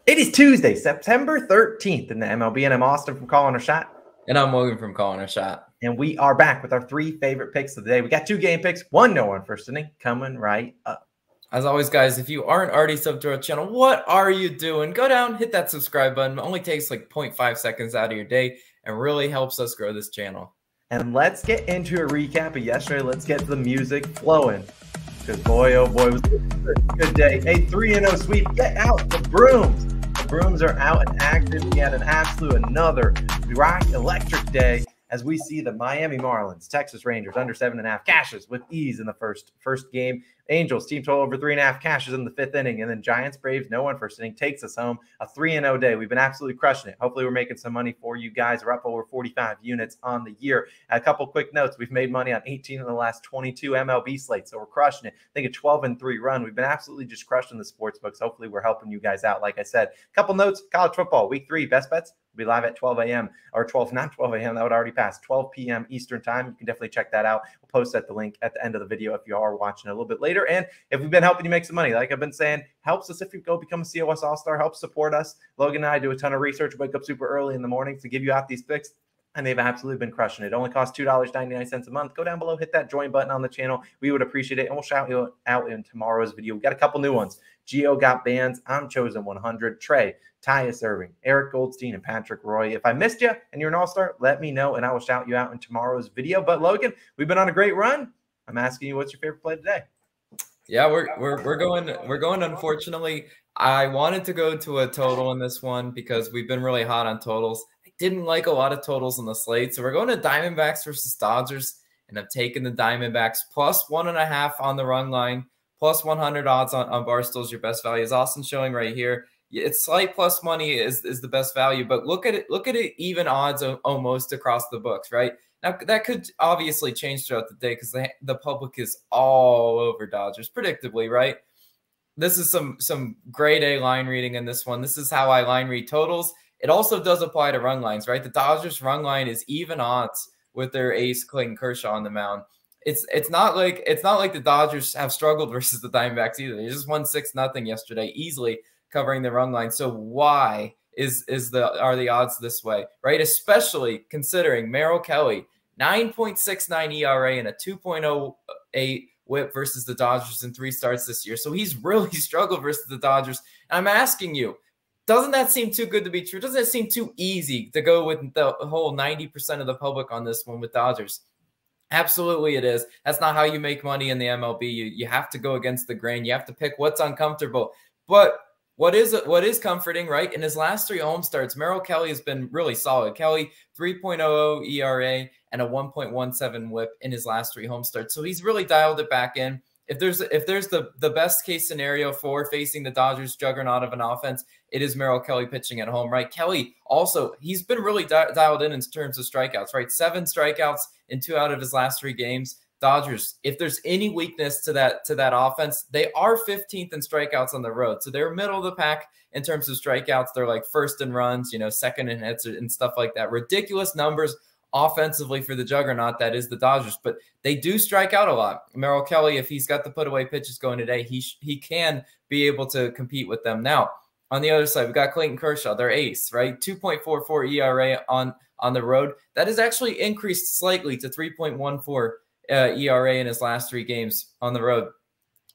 It is Tuesday, September 13th in the MLB, and I'm Austin from Calling a Shot. And I'm Logan from Calling a Shot. And we are back with our three favorite picks of the day. We got 2 game picks, 1 no-one first inning coming right up. As always, guys, if you aren't already subbed to our channel, what are you doing? Go down, hit that subscribe button. It only takes like 0.5 seconds out of your day and really helps us grow this channel. And let's get into a recap of yesterday. Let's get the music flowing. Because boy, oh boy, was it a good day. A 3-0 sweep. Get out the brooms. The brooms are out and active. We had an absolute another rock electric day as we see the Miami Marlins, Texas Rangers under 7.5 cashes with ease in the first game. Angels team total over 3.5 cashes in the 5th inning, and then Giants Braves no-one first inning takes us home. A 3-0 day. We've been absolutely crushing it. Hopefully we're making some money for you guys. We're up over 45 units on the year. A couple quick notes. We've made money on 18 of the last 22 MLB slates, so we're crushing it. I think a 12-3 run. We've been absolutely just crushing the sports books. Hopefully we're helping you guys out. Like I said, a couple notes. College football week 3 best bets will be live at 12 a.m. or 12, not 12 a.m. That would already pass. 12 p.m. Eastern time. You can definitely check that out. We'll post the link at the end of the video if you are watching a little bit later. And if we've been helping you make some money, like I've been saying, helps us if you go become a COS All-Star, helps support us. Logan and I do a ton of research, wake up super early in the morning to give you out these picks, and they've absolutely been crushing it. It only costs $2.99 a month. Go down below, hit that join button on the channel. We would appreciate it, and we'll shout you out in tomorrow's video. We got a couple new ones. Gio got bands. I'm chosen 100. Trey, Tyus Irving, Eric Goldstein, and Patrick Roy. If I missed you and you're an all-star, let me know, and I will shout you out in tomorrow's video. But Logan, we've been on a great run. I'm asking you, what's your favorite play today? Yeah, we're going. Unfortunately, I wanted to go to a total in this one because we've been really hot on totals. I didn't like a lot of totals on the slate, so we're going to Diamondbacks versus Dodgers, and I've taken the Diamondbacks plus 1.5 on the run line, plus 100 odds on Barstool's your best value. As Austin's showing right here, it's slight plus money is the best value, but look at it even odds almost across the books, right? Now, that could obviously change throughout the day because the public is all over Dodgers, predictably, right? This is some grade A line reading in this one. This is how I line read totals. It also does apply to run lines, right? The Dodgers run line is even odds with their ace Clayton Kershaw on the mound. It's not like the Dodgers have struggled versus the Diamondbacks either. They just won 6-0 yesterday, easily covering the run line. So why are the odds this way, right? Especially considering Merrill Kelly, 9.69 ERA and a 2.08 whip versus the Dodgers in 3 starts this year. So he's really struggled versus the Dodgers. And I'm asking you, doesn't that seem too good to be true? Doesn't it seem too easy to go with the whole 90% of the public on this one with Dodgers? Absolutely it is. That's not how you make money in the MLB. You have to go against the grain. You have to pick what's uncomfortable. But what is comforting, right? In his last 3 home starts, Merrill Kelly has been really solid. Kelly, 3.00 ERA and a 1.17 whip in his last 3 home starts. So he's really dialed it back in. If there's the best case scenario for facing the Dodgers juggernaut of an offense, it is Merrill Kelly pitching at home, right? Kelly also, he's been really dialed in terms of strikeouts, right? 7 strikeouts in 2 out of his last 3 games. Dodgers, if there's any weakness to that offense, they are 15th in strikeouts on the road. So they're middle of the pack in terms of strikeouts. They're like first in runs, second in hits and stuff like that. Ridiculous numbers offensively for the juggernaut that is the Dodgers, but they do strike out a lot. Merrill Kelly, if he's got the put away pitches going today, he can be able to compete with them. Now, on the other side, we've got Clayton Kershaw, their ace, right? 2.44 ERA on the road. That has actually increased slightly to 3.14 ERA in his last 3 games on the road.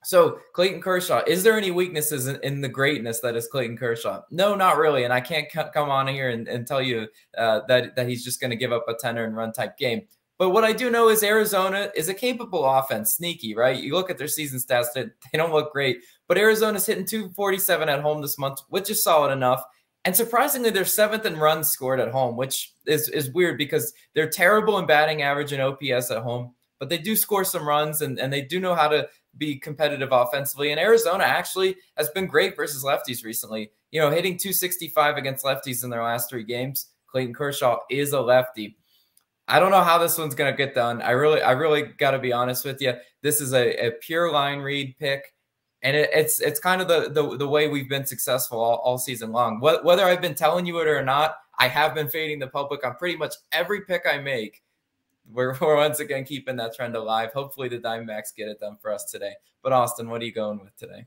So Clayton Kershaw, is there any weaknesses in the greatness that is Clayton Kershaw? No, not really. And I can't come on here and tell you that he's just going to give up a 10 and run type game. But what I do know is Arizona is a capable offense, sneaky, right? You look at their season stats, they don't look great. But Arizona's hitting 247 at home this month, which is solid enough. And surprisingly, they're 7th in runs scored at home, which is weird because they're terrible in batting average and OPS at home. But they do score some runs, and they do know how to be competitive offensively. And Arizona actually has been great versus lefties recently. Hitting 265 against lefties in their last 3 games. Clayton Kershaw is a lefty. I don't know how this one's going to get done. I really got to be honest with you. This is a pure line read pick. And it's kind of the way we've been successful all season long. Whether I've been telling you it or not, I have been fading the public on pretty much every pick I make. We're once again keeping that trend alive. Hopefully the Diamondbacks get it done for us today. But Austin, what are you going with today?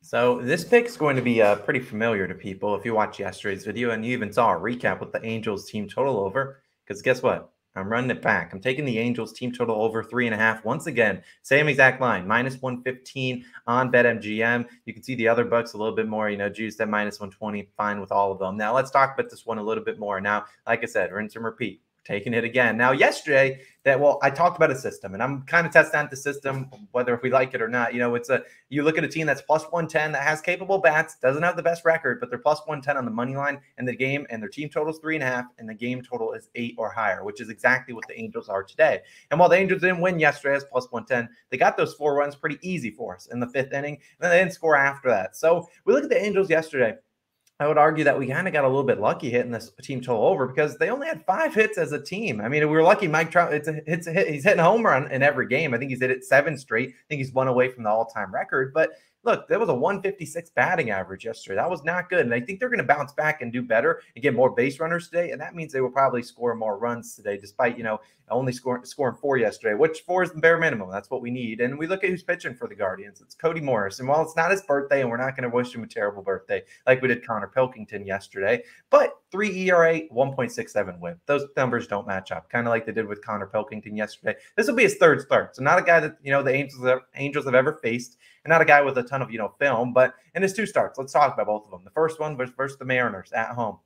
So this pick is going to be pretty familiar to people if you watched yesterday's video and you even saw a recap with the Angels team total over. Because guess what? I'm running it back. I'm taking the Angels team total over 3.5. Once again, same exact line, -115 on BetMGM. You can see the other books a little bit more, juiced at -120. Fine with all of them. Now let's talk about this one a little bit more. Now, like I said, rinse and repeat. Taking it again. Now, yesterday, I talked about a system, and I'm kind of testing out the system, whether we like it or not. You look at a team that's +110 that has capable bats, doesn't have the best record, but they're +110 on the money line in the game, and their team total is 3.5, and the game total is 8 or higher, which is exactly what the Angels are today. And while the Angels didn't win yesterday as +110, they got those 4 runs pretty easy for us in the 5th inning, and then they didn't score after that. So we look at the Angels yesterday. I would argue that we kind of got a little bit lucky hitting this team total over because they only had 5 hits as a team. I mean, we were lucky. Mike Trout, he's hitting a home run in every game. I think he's hit it 7 straight. I think he's 1 away from the all-time record. But look, there was a 156 batting average yesterday. That was not good. And I think they're going to bounce back and do better and get more base runners today. And that means they will probably score more runs today, despite, only scoring 4 yesterday, which 4 is the bare minimum. That's what we need. And we look at who's pitching for the Guardians. It's Cody Morris. And while it's not his birthday, and we're not going to wish him a terrible birthday like we did Connor Pilkington yesterday, but 3 ERA, 1.67 whip. Those numbers don't match up, kind of like they did with Connor Pilkington yesterday. This will be his 3rd start. So not a guy that, the Angels have ever faced, and not a guy with a ton of, film, but in his 2 starts, let's talk about both of them. The first one was versus the Mariners at home.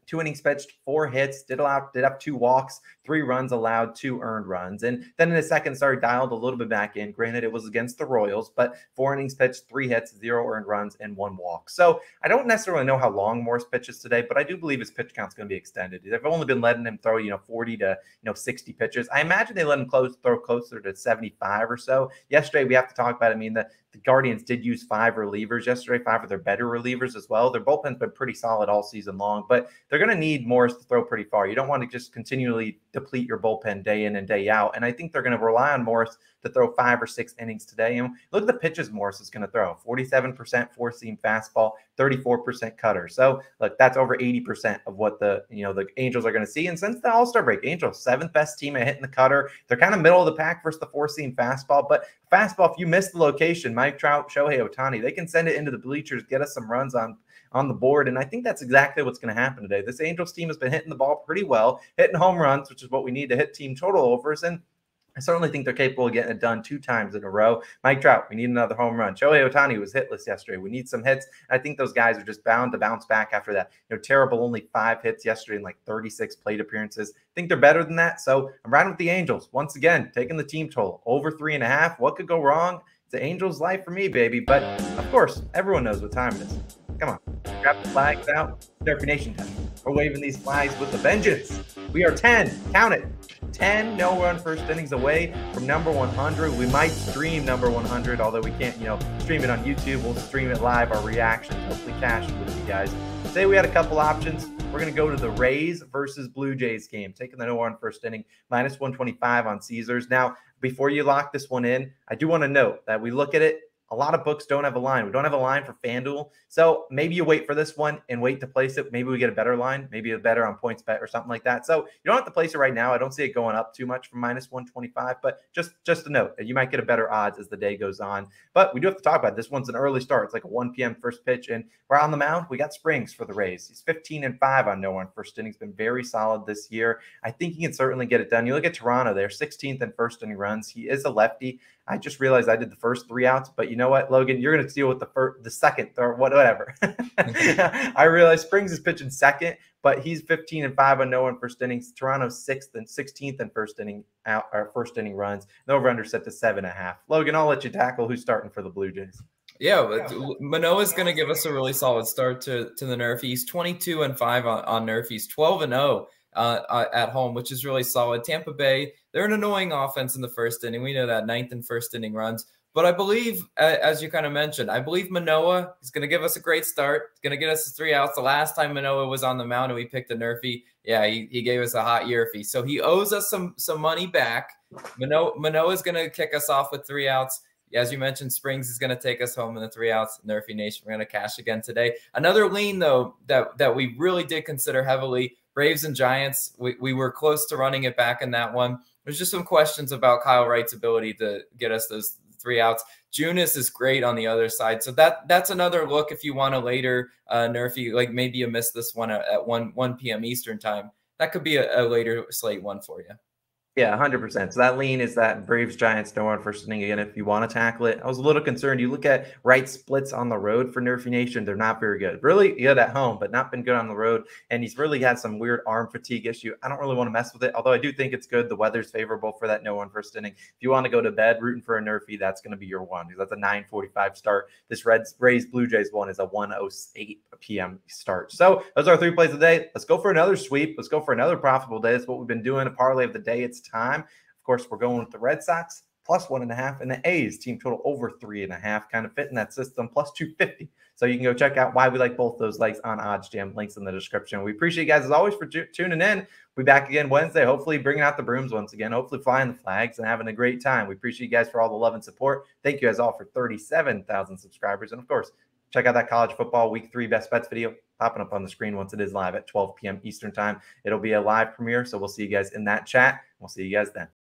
2 innings pitched, 4 hits, did have 2 walks, 3 runs allowed, 2 earned runs. And then in the second start, dialed a little bit back in. Granted, it was against the Royals, but 4 innings pitched, 3 hits, 0 earned runs, and 1 walk. So I don't necessarily know how long Morris pitches today, but I do believe his pitch count's going to be extended. They've only been letting him throw, 40 to 60 pitches. I imagine they let him throw closer to 75 or so. Yesterday, we have to talk about it. I mean, the Guardians did use 5 relievers yesterday, 5 of their better relievers as well. Their bullpen's been pretty solid all season long, but they're going to need Morris to throw pretty far. You don't want to just continually deplete your bullpen day in and day out. And I think they're going to rely on Morris to throw 5 or 6 innings today. And look at the pitches Morris is going to throw. 47% 4-seam fastball, 34% cutter. So look, that's over 80% of what the Angels are going to see. And since the All-Star break, Angels 7th best team at hitting the cutter. They're kind of middle of the pack versus the 4-seam fastball. But fastball, if you miss the location, Mike Trout, Shohei Ohtani, they can send it into the bleachers, get us some runs on the board. And I think that's exactly what's going to happen today. This Angels team has been hitting the ball pretty well, hitting home runs, which is what we need to hit team total overs. And I certainly think they're capable of getting it done 2 times in a row. Mike Trout, we need another home run. Shohei Ohtani was hitless yesterday. We need some hits. I think those guys are just bound to bounce back after that. Terrible, only 5 hits yesterday in like 36 plate appearances. I think they're better than that. So I'm riding with the Angels. Once again, taking the team total over 3.5. What could go wrong? It's the Angels' life for me, baby. But of course, everyone knows what time it is. Come on, grab the flags out. Derby Nation time. We're waving these flags with a vengeance. We are 10. Count it. 10 no-run first innings away from number 100. We might stream number 100, although we can't, stream it on YouTube. We'll stream it live, our reactions, hopefully cash it with you guys. Today we had a couple options. We're going to go to the Rays versus Blue Jays game, taking the no-run first inning, -125 on Caesars. Now, before you lock this one in, I do want to note that we look at it. A lot of books don't have a line. We don't have a line for FanDuel. So maybe you wait for this one and wait to place it. Maybe we get a better line, maybe a better on PointsBet or something like that. So you don't have to place it right now. I don't see it going up too much from -125, but just a note that you might get a better odds as the day goes on. But we do have to talk about it. This one's an early start. It's like a 1 p.m. first pitch. And we're on the mound. We got Springs for the Rays. He's 15-5 on no-run first inning. He's been very solid this year. I think he can certainly get it done. You look at Toronto, they're 16th in first inning runs. He is a lefty. I just realized I did the first 3 outs, but you know what, Logan, you're going to deal with the second or whatever. I realized Springs is pitching second, but he's 15-5 on no-run first innings. Toronto's 6th and 16th in first inning runs. The over/under set to 7.5. Logan, I'll let you tackle who's starting for the Blue Jays. Yeah, but Manoah's going to give us a really solid start to the Nerf. He's 22-5 on Nerf. He's 12-0 at home, which is really solid. Tampa Bay, they're an annoying offense in the first inning. We know that, 9th in first inning runs. But I believe, as you kind of mentioned, I believe Manoah is going to give us a great start. He's going to get us 3 outs. The last time Manoah was on the mound and we picked a Nerfie, yeah, he gave us a hot Yerfie. So he owes us some money back. Manoah is going to kick us off with 3 outs. As you mentioned, Springs is going to take us home in the 3 outs. Nerfie Nation, we're going to cash again today. Another lean, though, that we really did consider heavily, Braves and Giants. We were close to running it back in that one. There's just some questions about Kyle Wright's ability to get us those 3 outs. Junis is great on the other side. So that's another look if you want a later nerfy, like maybe you missed this one at 1 p.m. Eastern time. That could be a later slate one for you. Yeah, 100%. So that lean is that Braves Giants no one first inning again. If you want to tackle it, I was a little concerned. You look at right splits on the road for Nerfy Nation; they're not very good. Really good at home, but not been good on the road. And he's really had some weird arm fatigue issue. I don't really want to mess with it, although I do think it's good. The weather's favorable for that no one first inning. If you want to go to bed rooting for a Nerfy, that's going to be your one because that's a 9:45 start. This Rays Blue Jays one is a 1:08 p.m. start. So those are our 3 plays of the day. Let's go for another sweep. Let's go for another profitable day. That's what we've been doing. A parlay of the day. It's time. Of course, we're going with the Red Sox plus 1.5 and the A's team total over 3.5, kind of fit in that system plus 250. So you can go check out why we like both those legs on OddsJam. Links in the description. We appreciate you guys as always for tuning in. We'll be back again Wednesday, hopefully bringing out the brooms once again, hopefully flying the flags and having a great time. We appreciate you guys for all the love and support. Thank you guys all for 37,000 subscribers. And of course, check out that college football week 3 best bets video popping up on the screen once it is live at 12 p.m. Eastern time. It'll be a live premiere. So we'll see you guys in that chat. We'll see you guys then.